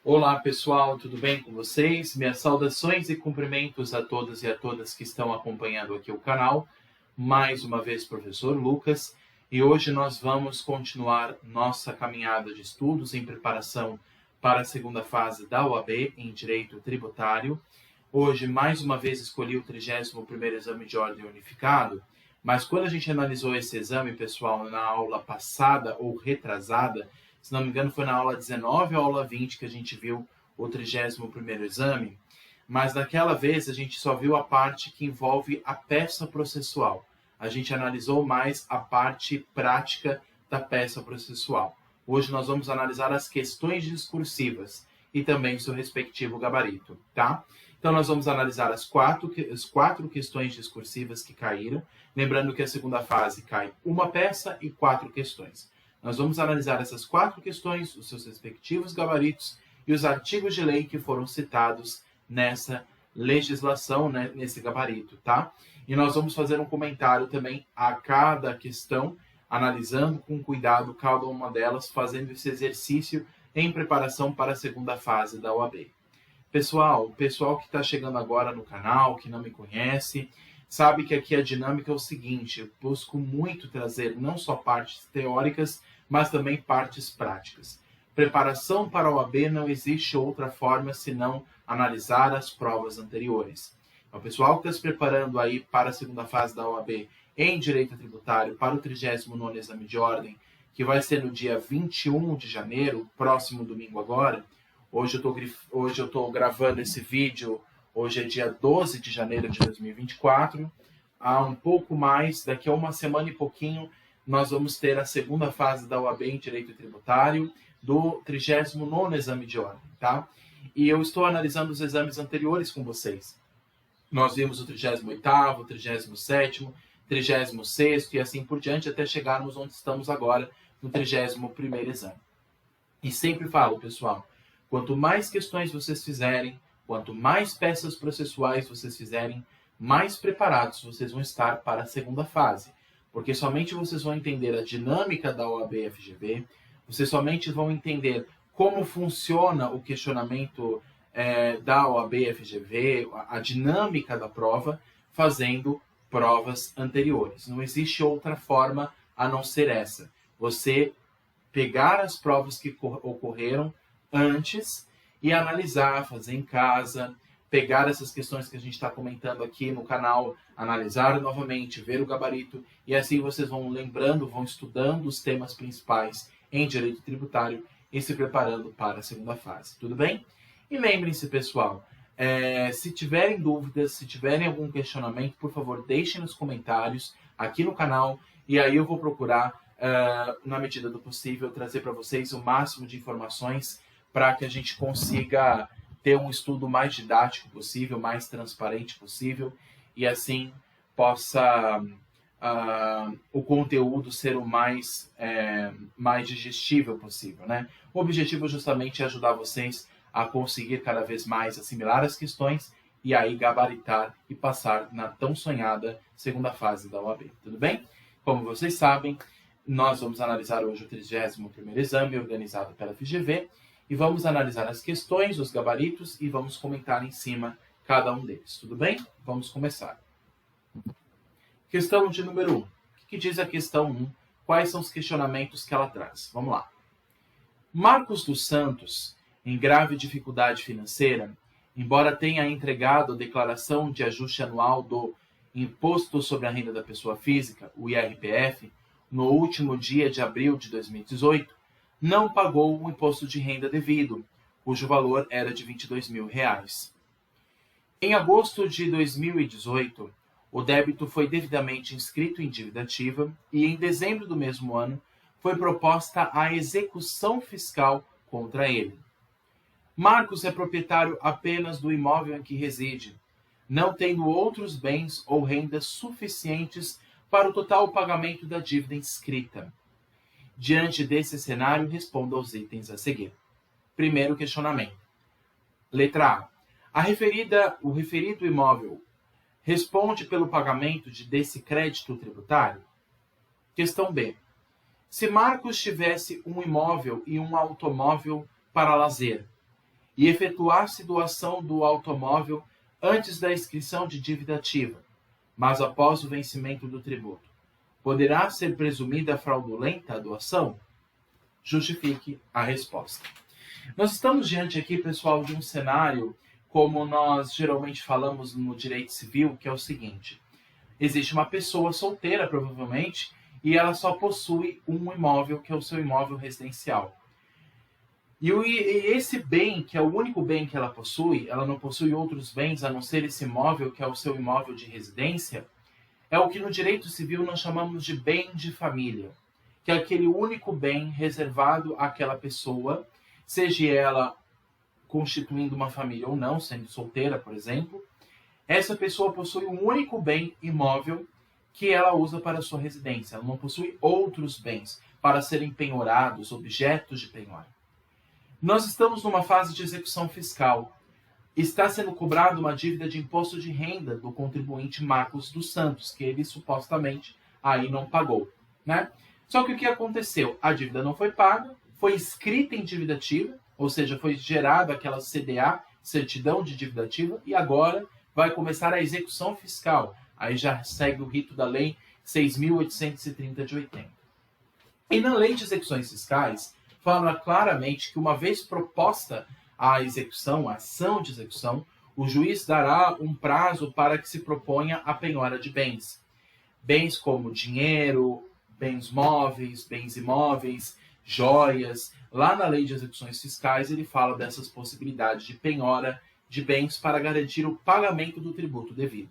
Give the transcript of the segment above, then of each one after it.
Olá pessoal, tudo bem com vocês? Minhas saudações e cumprimentos a todos e a todas que estão acompanhando aqui o canal. Mais uma vez, professor Lucas, e hoje nós vamos continuar nossa caminhada de estudos em preparação para a segunda fase da OAB em Direito Tributário. Hoje, mais uma vez, escolhi o 31º Exame de Ordem Unificado, mas quando a gente analisou esse exame, pessoal, na aula passada ou retrasada, se não me engano, foi na aula 19 ou aula 20 que a gente viu o 31º exame, mas naquela vez a gente só viu a parte que envolve a peça processual. A gente analisou mais a parte prática da peça processual. Hoje nós vamos analisar as questões discursivas e também o seu respectivo gabarito, tá? Então nós vamos analisar as quatro questões discursivas que caíram, lembrando que a segunda fase cai uma peça e 4 questões. Nós vamos analisar essas 4 questões, os seus respectivos gabaritos e os artigos de lei que foram citados nessa legislação, né, nesse gabarito, tá? E nós vamos fazer um comentário também a cada questão, analisando com cuidado cada uma delas, fazendo esse exercício em preparação para a segunda fase da OAB. Pessoal, o pessoal que está chegando agora no canal, que não me conhece, sabe que aqui a dinâmica é o seguinte: eu busco muito trazer não só partes teóricas, mas também partes práticas. Preparação para a OAB não existe outra forma senão analisar as provas anteriores. O pessoal que está se preparando aí para a segunda fase da OAB em Direito Tributário, para o 39º Exame de Ordem, que vai ser no dia 21 de janeiro, próximo domingo agora. Hoje eu estou gravando esse vídeo, hoje é dia 12 de janeiro de 2024. Há um pouco mais, daqui a uma semana e pouquinho, nós vamos ter a segunda fase da OAB em Direito Tributário, do 39º Exame de Ordem, tá? E eu estou analisando os exames anteriores com vocês. Nós vimos o 38º, 37º, 36º e assim por diante, até chegarmos onde estamos agora, no 31º exame. E sempre falo, pessoal, quanto mais questões vocês fizerem, quanto mais peças processuais vocês fizerem, mais preparados vocês vão estar para a segunda fase. Porque somente vocês vão entender a dinâmica da OAB-FGV, vocês somente vão entender como funciona o questionamento da OAB-FGV, a dinâmica da prova, fazendo provas anteriores. Não existe outra forma a não ser essa. Você pegar as provas que ocorreram antes e analisar, fazer em casa, pegar essas questões que a gente está comentando aqui no canal, analisar novamente, ver o gabarito, e assim vocês vão lembrando, vão estudando os temas principais em Direito Tributário e se preparando para a segunda fase. Tudo bem? E lembrem-se, pessoal, se tiverem dúvidas, se tiverem algum questionamento, por favor, deixem nos comentários aqui no canal, e aí eu vou procurar, na medida do possível, trazer para vocês o máximo de informações para que a gente consiga ter um estudo mais didático possível, mais transparente possível, e assim possa o conteúdo ser o mais digestível possível, né? O objetivo justamente é ajudar vocês a conseguir cada vez mais assimilar as questões e aí gabaritar e passar na tão sonhada segunda fase da OAB. Tudo bem? Como vocês sabem, nós vamos analisar hoje o 31º exame organizado pela FGV, e vamos analisar as questões, os gabaritos, e vamos comentar em cima cada um deles. Tudo bem? Vamos começar. Questão de número 1. O que diz a questão 1? Quais são os questionamentos que ela traz? Vamos lá. Marcos dos Santos, em grave dificuldade financeira, embora tenha entregado a declaração de ajuste anual do Imposto sobre a Renda da Pessoa Física, o IRPF, no último dia de abril de 2018, não pagou o imposto de renda devido, cujo valor era de R$ 22.000. Em agosto de 2018, o débito foi devidamente inscrito em dívida ativa e, em dezembro do mesmo ano, foi proposta a execução fiscal contra ele. Marcos é proprietário apenas do imóvel em que reside, não tendo outros bens ou rendas suficientes para o total pagamento da dívida inscrita. Diante desse cenário, responda aos itens a seguir. Primeiro questionamento. Letra A. O referido imóvel responde pelo pagamento desse crédito tributário? Questão B. Se Marcos tivesse um imóvel e um automóvel para lazer, e efetuar-se doação do automóvel antes da inscrição de dívida ativa, mas após o vencimento do tributo, poderá ser presumida fraudulenta a doação? Justifique a resposta. Nós estamos diante aqui, pessoal, de um cenário, como nós geralmente falamos no direito civil, que é o seguinte: existe uma pessoa solteira, provavelmente, e ela só possui um imóvel, que é o seu imóvel residencial. E esse bem, que é o único bem que ela não possui outros bens a não ser esse imóvel, que é o seu imóvel de residência, é o que no direito civil nós chamamos de bem de família, que é aquele único bem reservado àquela pessoa, seja ela constituindo uma família ou não, sendo solteira, por exemplo. Essa pessoa possui um único bem imóvel que ela usa para sua residência. Ela não possui outros bens para serem penhorados, objetos de penhora. Nós estamos numa fase de execução fiscal. Está sendo cobrada uma dívida de imposto de renda do contribuinte Marcos dos Santos, que ele supostamente aí não pagou, né? Só que o que aconteceu? A dívida não foi paga, foi inscrita em dívida ativa, ou seja, foi gerada aquela CDA, certidão de dívida ativa, e agora vai começar a execução fiscal. Aí já segue o rito da Lei 6.830 de 80. E na Lei de Execuções Fiscais, fala claramente que uma vez proposta a execução, a ação de execução, o juiz dará um prazo para que se proponha a penhora de bens. Bens como dinheiro, bens móveis, bens imóveis, joias. Lá na Lei de Execuções Fiscais ele fala dessas possibilidades de penhora de bens para garantir o pagamento do tributo devido.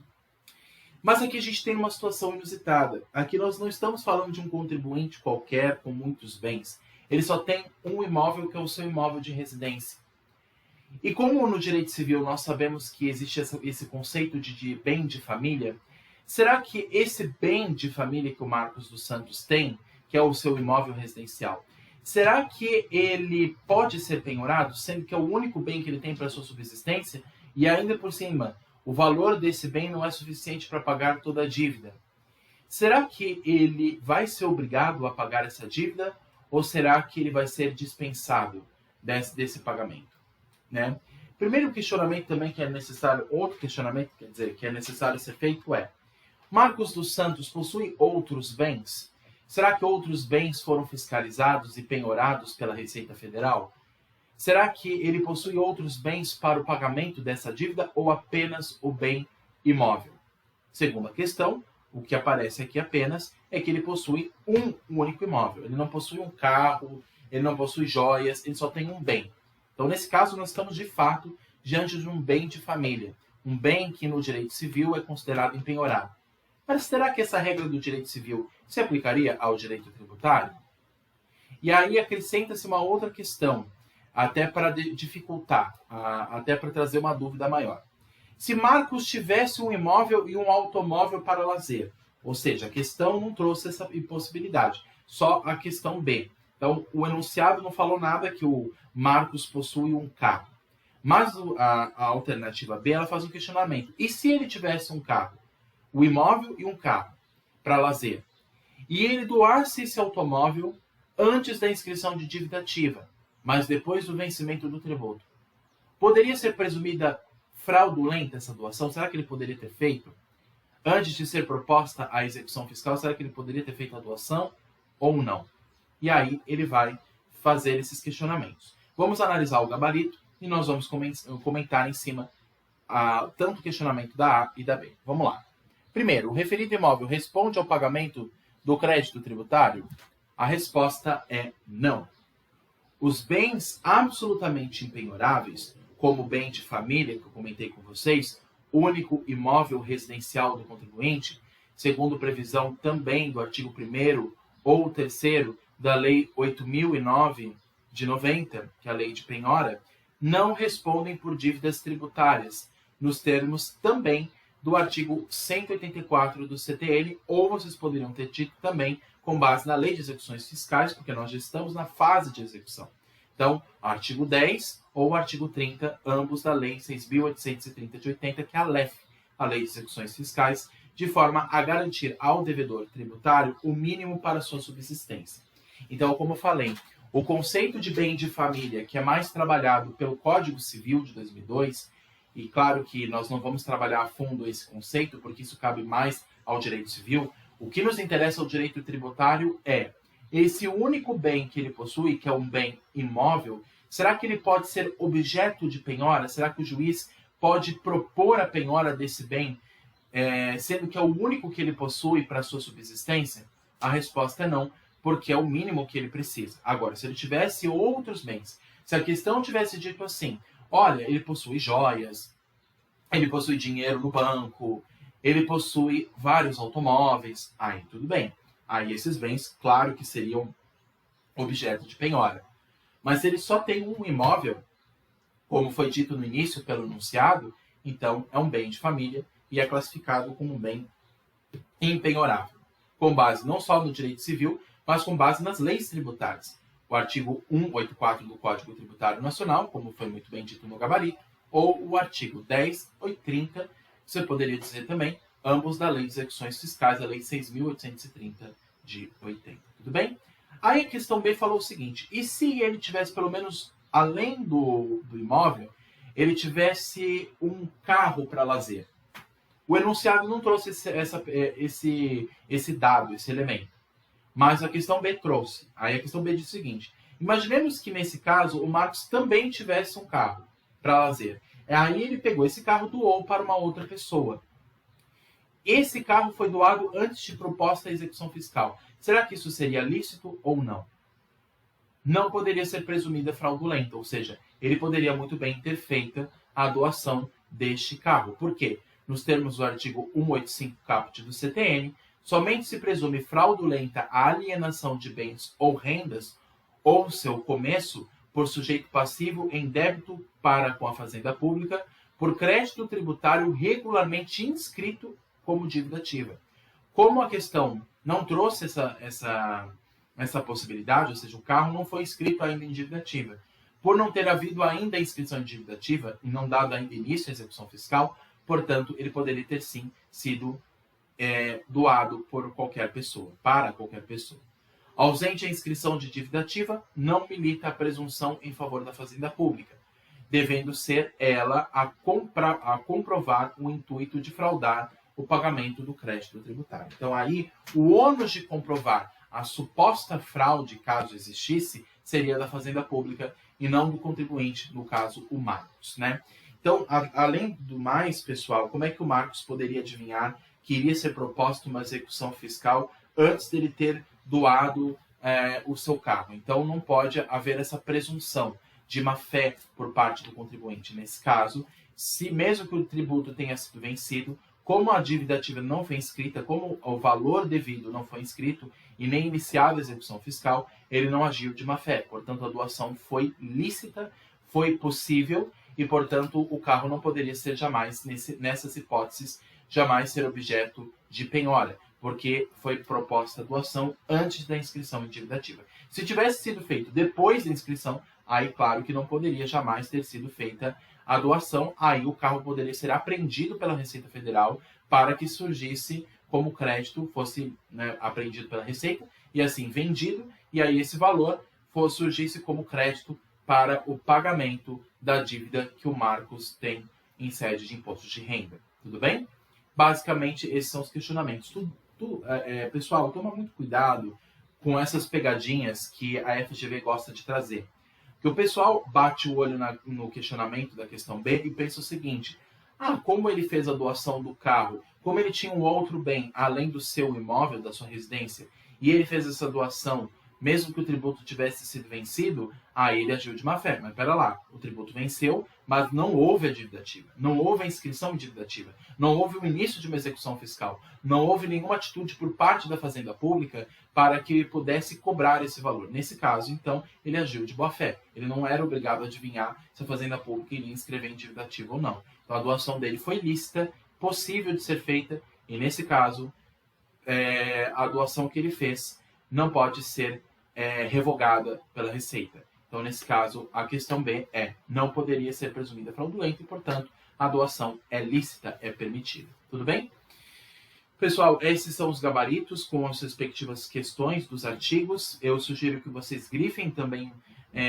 Mas aqui a gente tem uma situação inusitada. Aqui nós não estamos falando de um contribuinte qualquer com muitos bens. Ele só tem um imóvel, que é o seu imóvel de residência. E como no direito civil nós sabemos que existe esse conceito de bem de família, será que esse bem de família que o Marcos dos Santos tem, que é o seu imóvel residencial, será que ele pode ser penhorado, sendo que é o único bem que ele tem para sua subsistência, e ainda por cima, o valor desse bem não é suficiente para pagar toda a dívida? Será que ele vai ser obrigado a pagar essa dívida, ou será que ele vai ser dispensado desse pagamento? Né? Primeiro questionamento também que é necessário, outro questionamento, quer dizer, que é necessário ser feito é: Marcos dos Santos possui outros bens? Será que outros bens foram fiscalizados e penhorados pela Receita Federal? Será que ele possui outros bens para o pagamento dessa dívida ou apenas o bem imóvel? Segunda questão, o que aparece aqui apenas é que ele possui um único imóvel. Ele não possui um carro, ele não possui joias, ele só tem um bem. Então, nesse caso, nós estamos, de fato, diante de um bem de família. Um bem que, no direito civil, é considerado empenhorado. Mas será que essa regra do direito civil se aplicaria ao direito tributário? E aí acrescenta-se uma outra questão, até para dificultar, até para trazer uma dúvida maior. Se Marcos tivesse um imóvel e um automóvel para lazer, ou seja, a questão não trouxe essa possibilidade, só a questão B. Então, o enunciado não falou nada que o Marcos possui um carro. Mas a alternativa B, ela faz um questionamento. E se ele tivesse um carro, o imóvel e um carro, para lazer, e ele doasse esse automóvel antes da inscrição de dívida ativa, mas depois do vencimento do tributo, poderia ser presumida fraudulenta essa doação? Será que ele poderia ter feito? Antes de ser proposta a execução fiscal, será que ele poderia ter feito a doação ou não? E aí ele vai fazer esses questionamentos. Vamos analisar o gabarito e nós vamos comentar em cima tanto o questionamento da A e da B. Vamos lá. Primeiro, o referido imóvel responde ao pagamento do crédito tributário? A resposta é não. Os bens absolutamente impenhoráveis, como o bem de família, que eu comentei com vocês, único imóvel residencial do contribuinte, segundo previsão também do artigo 1º ou 3º da Lei 8.009 de 90, que é a lei de penhora, não respondem por dívidas tributárias, nos termos também do artigo 184 do CTN, ou vocês poderiam ter dito também com base na Lei de Execuções Fiscais, porque nós já estamos na fase de execução. Então, artigo 10 ou artigo 30, ambos da Lei 6.830 de 80, que é a LEF, a Lei de Execuções Fiscais, de forma a garantir ao devedor tributário o mínimo para sua subsistência. Então, como eu falei, O conceito de bem de família, que é mais trabalhado pelo Código Civil de 2002, e claro que nós não vamos trabalhar a fundo esse conceito, porque isso cabe mais ao direito civil, o que nos interessa ao direito tributário é esse único bem que ele possui, que é um bem imóvel, será que ele pode ser objeto de penhora? Será que o juiz pode propor a penhora desse bem, sendo que é o único que ele possui para a sua subsistência? A resposta é não, porque é o mínimo que ele precisa. Agora, se ele tivesse outros bens, se a questão tivesse dito assim, olha, ele possui joias, ele possui dinheiro no banco, ele possui vários automóveis, aí tudo bem. Aí esses bens, claro que seriam objeto de penhora. Mas se ele só tem um imóvel, como foi dito no início pelo enunciado, então é um bem de família e é classificado como um bem impenhorável, com base não só no direito civil, mas com base nas leis tributárias. O artigo 184 do Código Tributário Nacional, como foi muito bem dito no gabarito, ou o artigo 10, 30, você poderia dizer também, ambos da Lei de Execuções Fiscais, a Lei 6.830 de 80. Tudo bem? Aí a questão B falou o seguinte, e se ele tivesse pelo menos, além do imóvel, ele tivesse um carro para lazer? O enunciado não trouxe esse dado, esse elemento. Mas a questão B trouxe. Aí a questão B diz o seguinte, imaginemos que nesse caso o Marcos também tivesse um carro para lazer. Aí ele pegou esse carro e doou para uma outra pessoa. Esse carro foi doado antes de proposta à execução fiscal. Será que isso seria lícito ou não? Não poderia ser presumida fraudulenta, ou seja, ele poderia muito bem ter feito a doação deste carro. Por quê? Nos termos do artigo 185 caput do CTN, somente se presume fraudulenta a alienação de bens ou rendas ou seu começo por sujeito passivo em débito para com a Fazenda Pública por crédito tributário regularmente inscrito como dívida ativa. Como a questão não trouxe essa possibilidade, ou seja, o carro não foi inscrito ainda em dívida ativa, por não ter havido ainda a inscrição em dívida ativa e não dado ainda início à execução fiscal, portanto, ele poderia ter sim sido doado por qualquer pessoa, para qualquer pessoa. Ausente a inscrição de dívida ativa, não milita a presunção em favor da Fazenda Pública, devendo ser ela a comprovar o intuito de fraudar o pagamento do crédito tributário. Então aí, o ônus de comprovar a suposta fraude, caso existisse, seria da Fazenda Pública e não do contribuinte, no caso, o Marcos, né? Então, além do mais, pessoal, como é que o Marcos poderia adivinhar que iria ser proposta uma execução fiscal antes dele ter doado o seu carro? Então, não pode haver essa presunção de má-fé por parte do contribuinte. Nesse caso, se mesmo que o tributo tenha sido vencido, como a dívida ativa não foi inscrita, como o valor devido não foi inscrito e nem iniciada a execução fiscal, ele não agiu de má-fé. Portanto, a doação foi lícita, foi possível e, portanto, o carro não poderia ser jamais, nessas hipóteses, jamais ser objeto de penhora, porque foi proposta a doação antes da inscrição em dívida ativa. Se tivesse sido feito depois da inscrição, aí claro que não poderia jamais ter sido feita a doação, aí o carro poderia ser apreendido pela Receita Federal para que surgisse como crédito, fosse apreendido pela Receita e assim vendido, e aí esse valor surgisse como crédito para o pagamento da dívida que o Marcos tem em sede de imposto de renda. Tudo bem? Basicamente, esses são os questionamentos. Pessoal, toma muito cuidado com essas pegadinhas que a FGV gosta de trazer. Que o pessoal bate o olho no questionamento da questão B e pensa o seguinte, como ele fez a doação do carro, como ele tinha um outro bem, além do seu imóvel, da sua residência, e ele fez essa doação, mesmo que o tributo tivesse sido vencido, aí ele agiu de má fé. Mas pera lá, o tributo venceu, mas não houve a dívida ativa, não houve a inscrição em dívida ativa, não houve o início de uma execução fiscal, não houve nenhuma atitude por parte da Fazenda Pública para que pudesse cobrar esse valor. Nesse caso, então, ele agiu de boa fé. Ele não era obrigado a adivinhar se a Fazenda Pública iria inscrever em dívida ativa ou não. Então, a doação dele foi lícita, possível de ser feita, e nesse caso, a doação que ele fez não pode ser revogada pela Receita. Então, nesse caso, a questão B não poderia ser presumida fraudulenta e, portanto, a doação é lícita, é permitida. Tudo bem? Pessoal, esses são os gabaritos com as respectivas questões dos artigos. Eu sugiro que vocês grifem também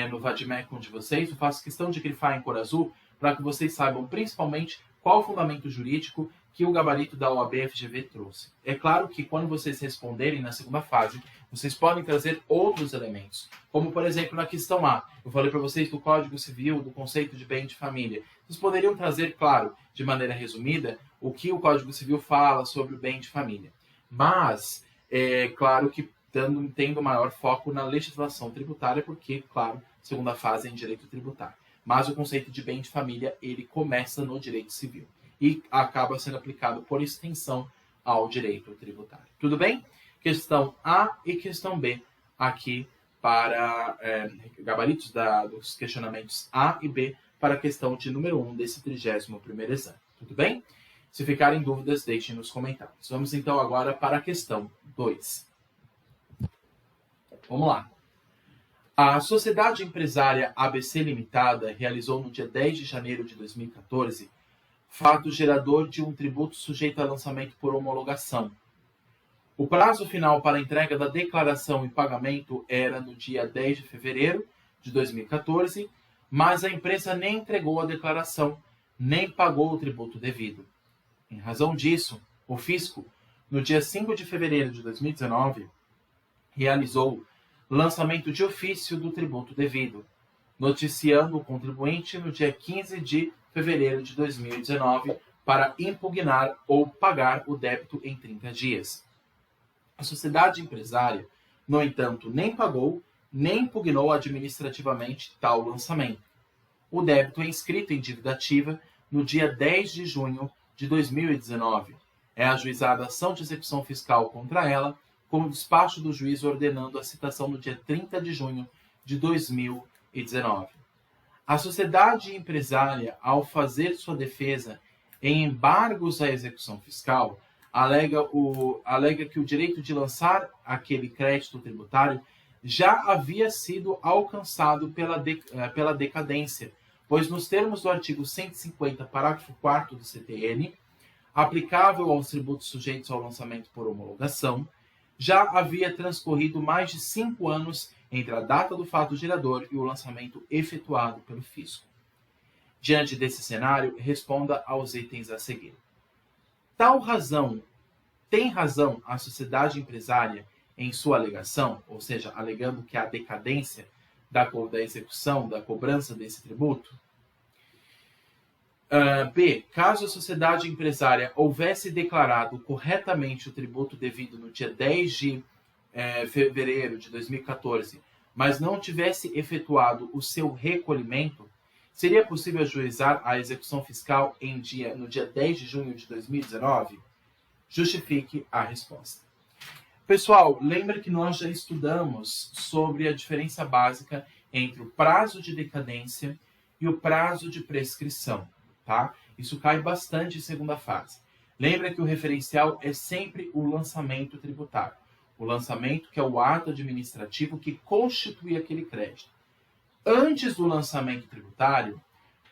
no Vademecum de vocês. Eu faço questão de grifar em cor azul para que vocês saibam principalmente qual o fundamento jurídico que o gabarito da OAB-FGV trouxe. É claro que quando vocês responderem na segunda fase, vocês podem trazer outros elementos, como por exemplo na questão A, eu falei para vocês do Código Civil, do conceito de bem de família. Vocês poderiam trazer, claro, de maneira resumida, o que o Código Civil fala sobre o bem de família. Mas, é claro que tendo maior foco na legislação tributária, porque, claro, segunda fase é em direito tributário. Mas o conceito de bem de família, ele começa no direito civil e acaba sendo aplicado por extensão ao direito tributário. Tudo bem? Questão A e questão B aqui para gabaritos dos questionamentos A e B para a questão de número 1 desse 31º exame. Tudo bem? Se ficarem dúvidas, deixem nos comentários. Vamos então agora para a questão 2. Vamos lá. A Sociedade Empresária ABC Limitada realizou no dia 10 de janeiro de 2014 fato gerador de um tributo sujeito a lançamento por homologação. O prazo final para a entrega da declaração e pagamento era no dia 10 de fevereiro de 2014, mas a empresa nem entregou a declaração, nem pagou o tributo devido. Em razão disso, o fisco, no dia 5 de fevereiro de 2019, realizou lançamento de ofício do tributo devido, noticiando o contribuinte no dia 15 de fevereiro de 2019 para impugnar ou pagar o débito em 30 dias. A sociedade empresária, no entanto, nem pagou, nem impugnou administrativamente tal lançamento. O débito é inscrito em dívida ativa no dia 10 de junho de 2019. É ajuizada ação de execução fiscal contra ela, com despacho do juiz ordenando a citação no dia 30 de junho de 2019. A sociedade empresária, ao fazer sua defesa em embargos à execução fiscal, alega que o direito de lançar aquele crédito tributário já havia sido alcançado pela decadência, pois nos termos do artigo 150, parágrafo 4º do CTN, aplicável aos tributos sujeitos ao lançamento por homologação, já havia transcorrido mais de 5 anos entre a data do fato gerador e o lançamento efetuado pelo fisco. Diante desse cenário, responda aos itens a seguir. Tem razão a sociedade empresária em sua alegação, ou seja, alegando que há decadência da execução, da cobrança desse tributo? B. Caso a sociedade empresária houvesse declarado corretamente o tributo devido no dia 10 de fevereiro de 2014, mas não tivesse efetuado o seu recolhimento, seria possível ajuizar a execução fiscal no dia 10 de junho de 2019? Justifique a resposta. Pessoal, lembra que nós já estudamos sobre a diferença básica entre o prazo de decadência e o prazo de prescrição, tá? Isso cai bastante em segunda fase. Lembra que o referencial é sempre o lançamento tributário. O lançamento, que é o ato administrativo que constitui aquele crédito. Antes do lançamento tributário,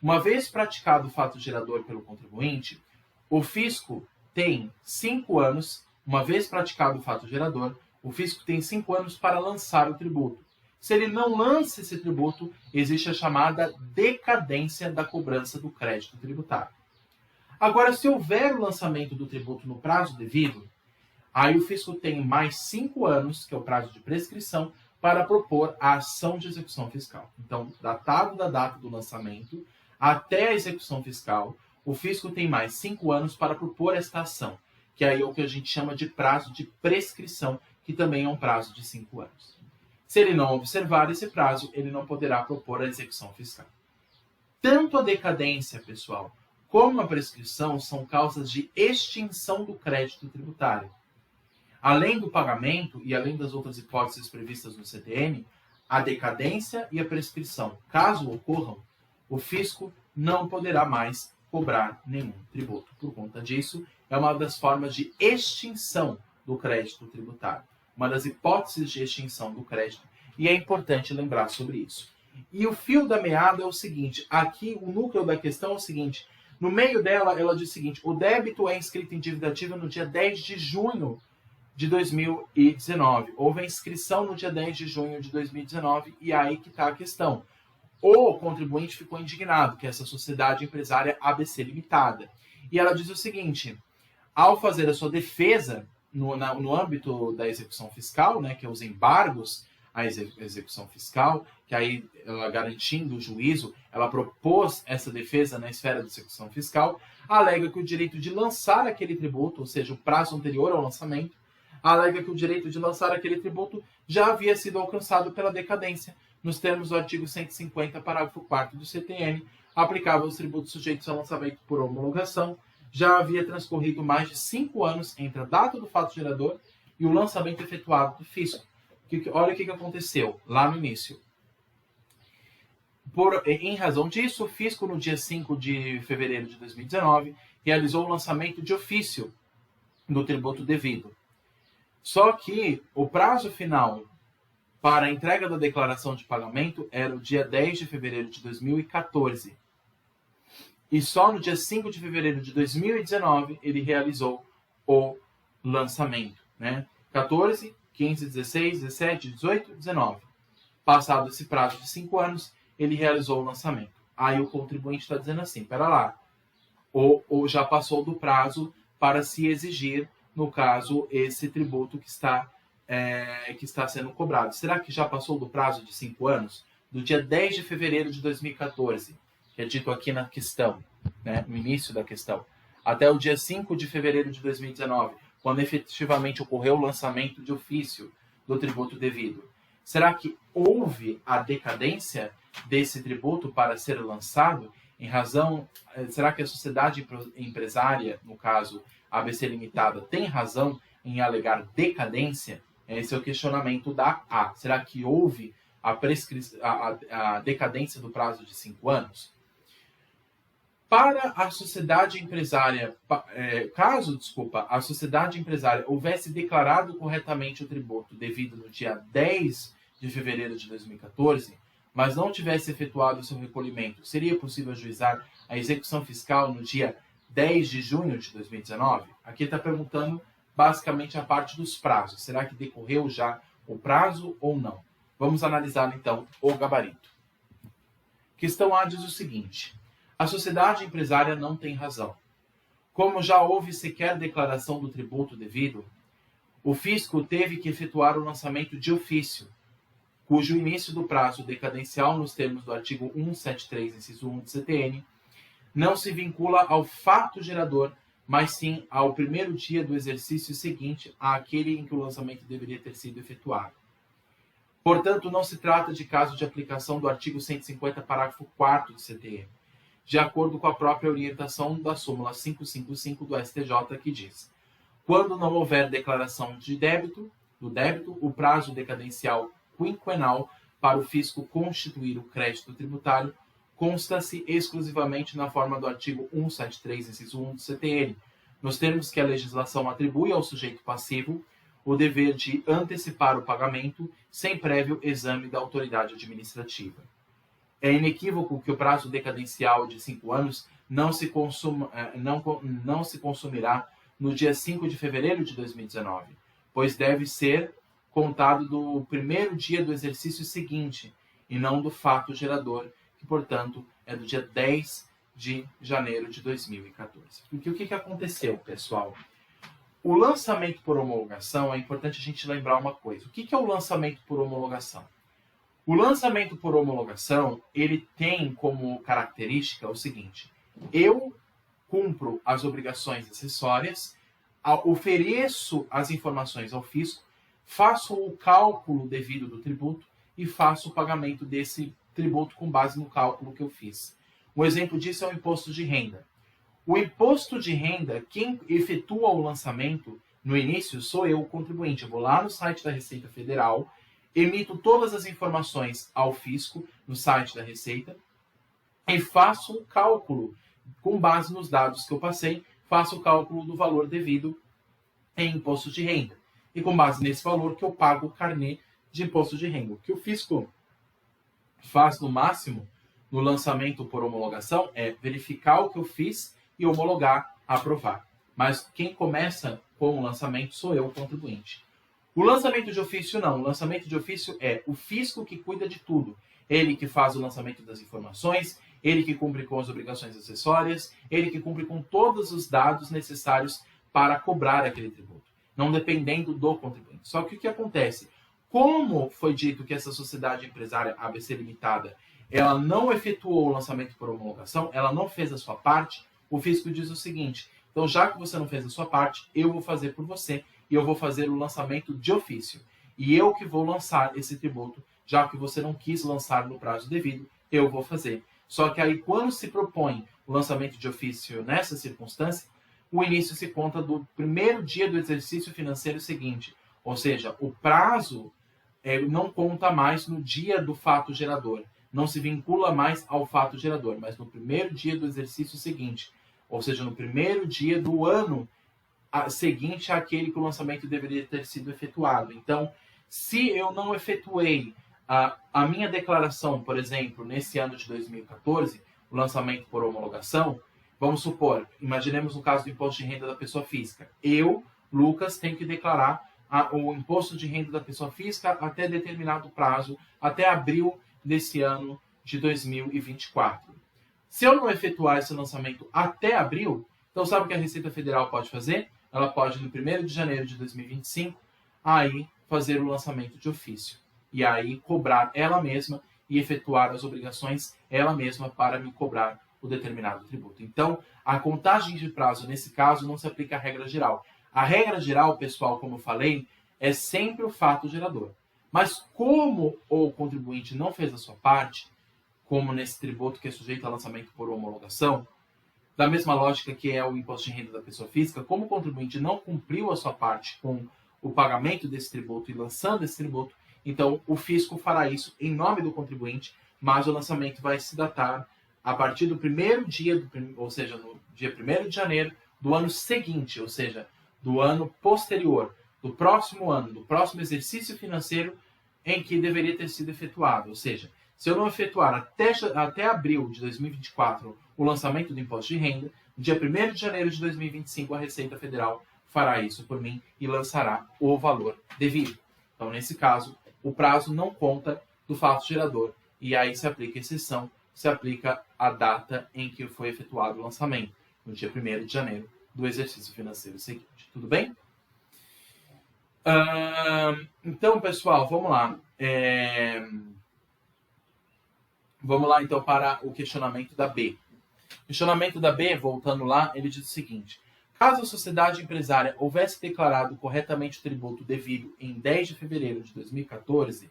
uma vez praticado o fato gerador pelo contribuinte, o fisco tem 5 anos, uma vez praticado o fato gerador, o fisco tem 5 anos para lançar o tributo. Se ele não lança esse tributo, existe a chamada decadência da cobrança do crédito tributário. Agora, se houver o lançamento do tributo no prazo devido, aí o fisco tem mais 5 anos, que é o prazo de prescrição, para propor a ação de execução fiscal. Então, datado da data do lançamento até a execução fiscal, o fisco tem mais 5 anos para propor esta ação, que aí é o que a gente chama de prazo de prescrição, que também é um prazo de 5 anos. Se ele não observar esse prazo, ele não poderá propor a execução fiscal. Tanto a decadência, pessoal, como a prescrição são causas de extinção do crédito tributário. Além do pagamento e além das outras hipóteses previstas no CTN, a decadência e a prescrição, caso ocorram, o fisco não poderá mais cobrar nenhum tributo. Por conta disso, é uma das formas de extinção do crédito tributário, uma das hipóteses de extinção do crédito, e é importante lembrar sobre isso. E o fio da meada é o seguinte, aqui o núcleo da questão é o seguinte, No meio dela, ela diz o seguinte: o débito é inscrito em dívida ativa no dia 10 de junho de 2019. Houve a inscrição no dia 10 de junho de 2019 e aí que está a questão. O contribuinte ficou indignado, que é essa sociedade empresária ABC Limitada. E ela diz o seguinte: ao fazer a sua defesa no âmbito da execução fiscal, né, que é os embargos à execução fiscal, que aí ela garantindo o juízo, ela propôs essa defesa na esfera da execução fiscal, alega que o direito de lançar aquele tributo, ou seja, o prazo anterior ao lançamento, alega que o direito de lançar aquele tributo já havia sido alcançado pela decadência, nos termos do artigo 150, parágrafo 4º do CTN, aplicável aos tributos sujeitos a lançamento por homologação. Já havia transcorrido mais de 5 anos entre a data do fato gerador e o lançamento efetuado do fisco. Olha o que aconteceu lá no início. Em razão disso, o fisco, no dia 5 de fevereiro de 2019, realizou o lançamento de ofício do tributo devido. Só que o prazo final para a entrega da declaração de pagamento era o dia 10 de fevereiro de 2014. E só no dia 5 de fevereiro de 2019 ele realizou o lançamento. Né? 14, 15, 16, 17, 18, 19. Passado esse prazo de 5 anos, ele realizou o lançamento. Aí o contribuinte está dizendo assim, pera lá, ou já passou do prazo para se exigir, no caso, esse tributo que está sendo cobrado. Será que já passou do prazo de 5 anos? Do dia 10 de fevereiro de 2014, que é dito aqui na questão, né, no início da questão, até o dia 5 de fevereiro de 2019, quando efetivamente ocorreu o lançamento de ofício do tributo devido. Será que houve a decadência desse tributo para ser lançado? Será que a sociedade empresária, no caso a ABC Limitada, tem razão em alegar decadência? Esse é o questionamento da A. Será que houve a decadência do prazo de 5 anos? Para a sociedade empresária, caso a sociedade empresária houvesse declarado corretamente o tributo devido no dia 10 de fevereiro de 2014, mas não tivesse efetuado o seu recolhimento, seria possível ajuizar a execução fiscal no dia 10 de junho de 2019? Aqui está perguntando basicamente a parte dos prazos. Será que decorreu já o prazo ou não? Vamos analisar então o gabarito. Questão A diz o seguinte: a sociedade empresária não tem razão. Como já houve sequer declaração do tributo devido, o fisco teve que efetuar o lançamento de ofício, cujo início do prazo decadencial nos termos do artigo 173, inciso 1 do CTN, não se vincula ao fato gerador, mas sim ao primeiro dia do exercício seguinte àquele em que o lançamento deveria ter sido efetuado. Portanto, não se trata de caso de aplicação do artigo 150, parágrafo 4º do CTN, de acordo com a própria orientação da súmula 555 do STJ, que diz: quando não houver declaração do débito, o prazo decadencial quinquenal para o fisco constituir o crédito tributário consta-se exclusivamente na forma do artigo 173, inciso 1 do CTN, nos termos que a legislação atribui ao sujeito passivo o dever de antecipar o pagamento sem prévio exame da autoridade administrativa. É inequívoco que o prazo decadencial de 5 anos não se consumirá no dia 5 de fevereiro de 2019, pois deve ser contado do primeiro dia do exercício seguinte, e não do fato gerador, que, portanto, é do dia 10 de janeiro de 2014. Porque o que aconteceu, pessoal? O lançamento por homologação, é importante a gente lembrar uma coisa. O que é o lançamento por homologação? O lançamento por homologação, ele tem como característica o seguinte: eu cumpro as obrigações acessórias, ofereço as informações ao fisco, faço o cálculo devido do tributo e faço o pagamento desse tributo com base no cálculo que eu fiz. Um exemplo disso é o imposto de renda. O imposto de renda, quem efetua o lançamento no início sou eu, o contribuinte. Eu vou lá no site da Receita Federal, emito todas as informações ao fisco no site da Receita e faço o cálculo, com base nos dados que eu passei, faço o cálculo do valor devido em imposto de renda. E com base nesse valor que eu pago o carnê de imposto de renda. O que o fisco faz no máximo, no lançamento por homologação é verificar o que eu fiz e homologar, aprovar. Mas quem começa com o lançamento sou eu, o contribuinte. O lançamento de ofício não. O lançamento de ofício é o fisco que cuida de tudo. Ele que faz o lançamento das informações, ele que cumpre com as obrigações acessórias, ele que cumpre com todos os dados necessários para cobrar aquele tributo, não dependendo do contribuinte. Só que o que acontece? Como foi dito que essa sociedade empresária ABC Limitada, ela não efetuou o lançamento por homologação, ela não fez a sua parte, o fisco diz o seguinte: então, já que você não fez a sua parte, eu vou fazer por você e eu vou fazer o lançamento de ofício. E eu que vou lançar esse tributo, já que você não quis lançar no prazo devido, eu vou fazer. Só que aí, quando se propõe o lançamento de ofício nessa circunstância, o início se conta do primeiro dia do exercício financeiro seguinte. Ou seja, o prazo não conta mais no dia do fato gerador. Não se vincula mais ao fato gerador, mas no primeiro dia do exercício seguinte. Ou seja, no primeiro dia do ano seguinte àquele que o lançamento deveria ter sido efetuado. Então, se eu não efetuei a minha declaração, por exemplo, nesse ano de 2014, o lançamento por homologação, vamos supor, imaginemos o caso do imposto de renda da pessoa física. Eu, Lucas, tenho que declarar o imposto de renda da pessoa física até determinado prazo, até abril desse ano de 2024. Se eu não efetuar esse lançamento até abril, então sabe o que a Receita Federal pode fazer? Ela pode, no 1º de janeiro de 2025, aí fazer o lançamento de ofício. E aí cobrar ela mesma e efetuar as obrigações ela mesma para me cobrar o determinado tributo. Então, a contagem de prazo, nesse caso, não se aplica à regra geral. A regra geral, pessoal, como eu falei, é sempre o fato gerador. Mas como o contribuinte não fez a sua parte, como nesse tributo que é sujeito a lançamento por homologação, da mesma lógica que é o imposto de renda da pessoa física, como o contribuinte não cumpriu a sua parte com o pagamento desse tributo e lançando esse tributo, então o fisco fará isso em nome do contribuinte, mas o lançamento vai se datar a partir do primeiro dia, ou seja, no dia 1º de janeiro do ano seguinte, ou seja, do ano posterior, do próximo ano, do próximo exercício financeiro em que deveria ter sido efetuado. Ou seja, se eu não efetuar até abril de 2024 o lançamento do imposto de renda, no dia 1º de janeiro de 2025 a Receita Federal fará isso por mim e lançará o valor devido. Então, nesse caso, o prazo não conta do fato gerador e aí se aplica a exceção, se aplica a data em que foi efetuado o lançamento, no dia 1º de janeiro do exercício financeiro seguinte. Tudo bem? Então, pessoal, vamos lá. Vamos lá, então, para o questionamento da B. O questionamento da B, voltando lá, ele diz o seguinte: caso a sociedade empresária houvesse declarado corretamente o tributo devido em 10 de fevereiro de 2014,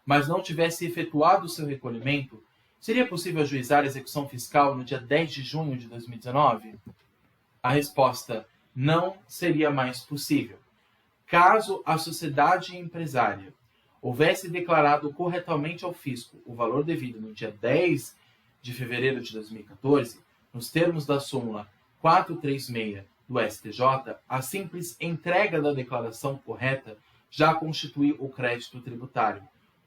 mas não tivesse efetuado o seu recolhimento, seria possível ajuizar a execução fiscal no dia 10 de junho de 2019? A resposta: não seria mais possível. Caso a sociedade empresária houvesse declarado corretamente ao fisco o valor devido no dia 10 de fevereiro de 2014, nos termos da súmula 436 do STJ, a simples entrega da declaração correta já constitui o crédito tributário,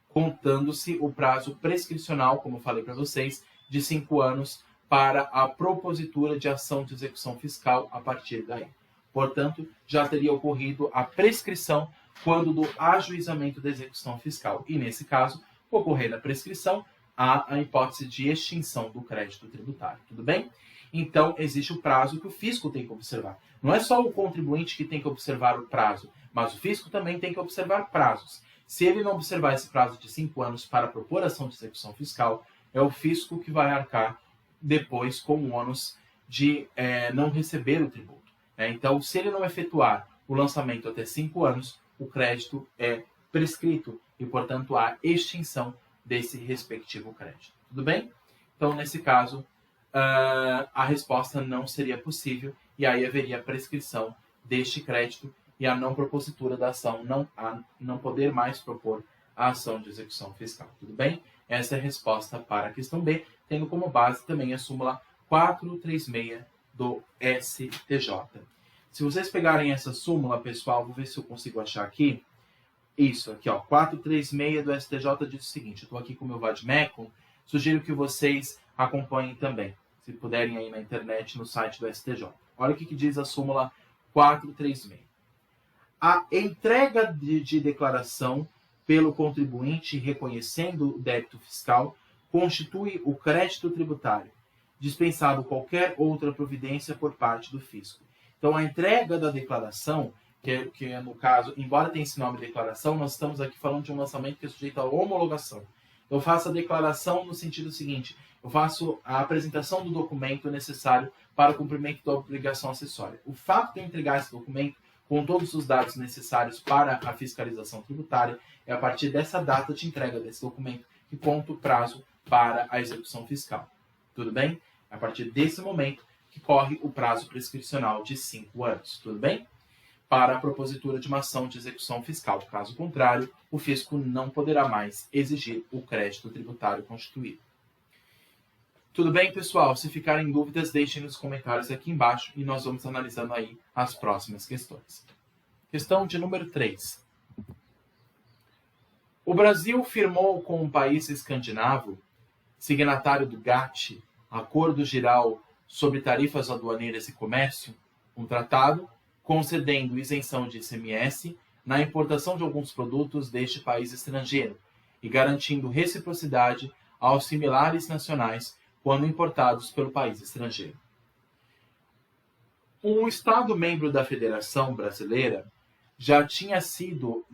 contando-se o prazo prescricional, como falei para vocês, de 5 anos para a propositura de ação de execução fiscal a partir daí. Portanto, já teria ocorrido a prescrição quando do ajuizamento da execução fiscal. E, nesse caso, ocorrendo a prescrição, há a hipótese de extinção do crédito tributário. Tudo bem? Então, existe o prazo que o fisco tem que observar. Não é só o contribuinte que tem que observar o prazo, mas o fisco também tem que observar prazos. Se ele não observar esse prazo de 5 anos para propor ação de execução fiscal, é o fisco que vai arcar depois com o ônus de não receber o tributo. Então, se ele não efetuar o lançamento até 5 anos, o crédito é prescrito e, portanto, há extinção desse respectivo crédito. Tudo bem? Então, nesse caso, a resposta não seria possível e aí haveria prescrição deste crédito e a não propositura da ação, não poder mais propor a ação de execução fiscal. Tudo bem? Essa é a resposta para a questão B, tendo como base também a súmula 436 do STJ. Se vocês pegarem essa súmula, pessoal, vou ver se eu consigo achar aqui. Isso, aqui ó, 436 do STJ diz o seguinte, eu estou aqui com o meu vade-mecum, sugiro que vocês acompanhem também, se puderem aí na internet, no site do STJ. Olha o que diz a súmula 436. A entrega de declaração pelo contribuinte reconhecendo o débito fiscal constitui o crédito tributário, dispensado qualquer outra providência por parte do fisco. Então, a entrega da declaração, que é no caso, embora tenha esse nome de declaração, nós estamos aqui falando de um lançamento que é sujeito à homologação. Eu faço a declaração no sentido seguinte, eu faço a apresentação do documento necessário para o cumprimento da obrigação acessória. O fato de eu entregar esse documento com todos os dados necessários para a fiscalização tributária, é a partir dessa data de entrega desse documento que conta o prazo para a execução fiscal. Tudo bem? É a partir desse momento que corre o prazo prescricional de 5 anos. Tudo bem? Para a propositura de uma ação de execução fiscal. Caso contrário, o fisco não poderá mais exigir o crédito tributário constituído. Tudo bem, pessoal? Se ficarem dúvidas, deixem nos comentários aqui embaixo e nós vamos analisando aí as próximas questões. Questão de número 3. O Brasil firmou com um país escandinavo, signatário do GATT, Acordo Geral sobre Tarifas Aduaneiras e Comércio, um tratado concedendo isenção de ICMS na importação de alguns produtos deste país estrangeiro e garantindo reciprocidade aos similares nacionais quando importados pelo país estrangeiro. Um Estado membro da Federação Brasileira já tinha sido